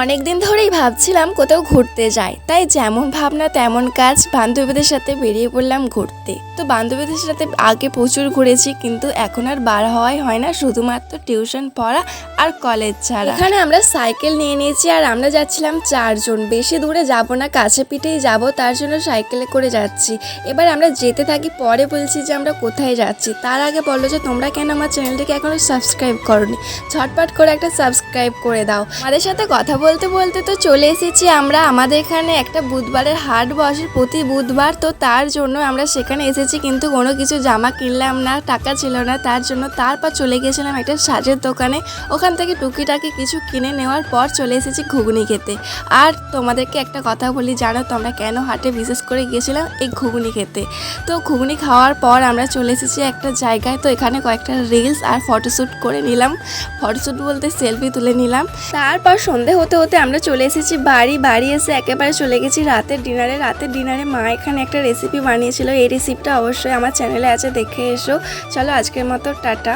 অনেক দিন ধরেই ভাবছিলাম কোথাও ঘুরতে যাই, তাই যেমন ভাবনা তেমন কাজ, বান্ধবীদের সাথে বেরিয়ে পড়লাম ঘুরতে। তো বান্ধবীদের সাথে আগে প্রচুর ঘুরেছি, কিন্তু এখন আর বার হওয়াই হয় না, শুধুমাত্র টিউশন পড়া আর কলেজ ছাড়া। এখানে আমরা সাইকেল নিয়ে নিয়েছি আর আমরা যাচ্ছিলাম 4 জন, বেশি দূরে যাব না, কাছে পিঠেই যাব, তার জন্য সাইকেলে করে যাচ্ছি। এবার আমরা যেতে থাকি, পরে বলছি যে আমরা কোথায় যাচ্ছি। তার আগে বললো যে তোমরা কেন আমার চ্যানেলটিকে এখনো সাবস্ক্রাইব করোনি, ঝটপট করে একটা সাবস্ক্রাইব করে দাও। আমাদের সাথে কথা বলতে বলতে তো চলে এসেছি আমরা। আমাদের এখানে একটা বুধবারের হাট বসে প্রতি বুধবার, তো তার জন্য আমরা সেখানে এসেছি, কিন্তু কোনো কিছু জামা কিনলাম না, টাকা ছিল না, তার জন্য তারপর চলে গেছিলাম একটা সাজের দোকানে। ওখান থেকে টুকিটাকি কিছু কিনে নেওয়ার পর চলে এসেছি ঘুগনি খেতে। আর তোমাদেরকে একটা কথা বলি, জানো তো আমরা কেন হাটে বিশেষ করে গিয়েছিলাম? এই ঘুগনি খেতে। তো ঘুগনি খাওয়ার পর আমরা চলে এসেছি একটা জায়গায়, তো এখানে কয়েকটা রিলস আর ফটোশ্যুট করে নিলাম। ফটোশ্যুট বলতে সেলফি তুলে নিলাম। তারপর সন্ধে হতে হতে আমরা চলে এসেছি বাড়ি এসে একেবারে চলে গেছি রাতের ডিনারে মা এখানে একটা রেসিপি বানিয়েছিল, এই রেসিপিটা অবশ্যই আমার চ্যানেলে আছে, দেখে এসো। চলো আজকের মতো টাটা।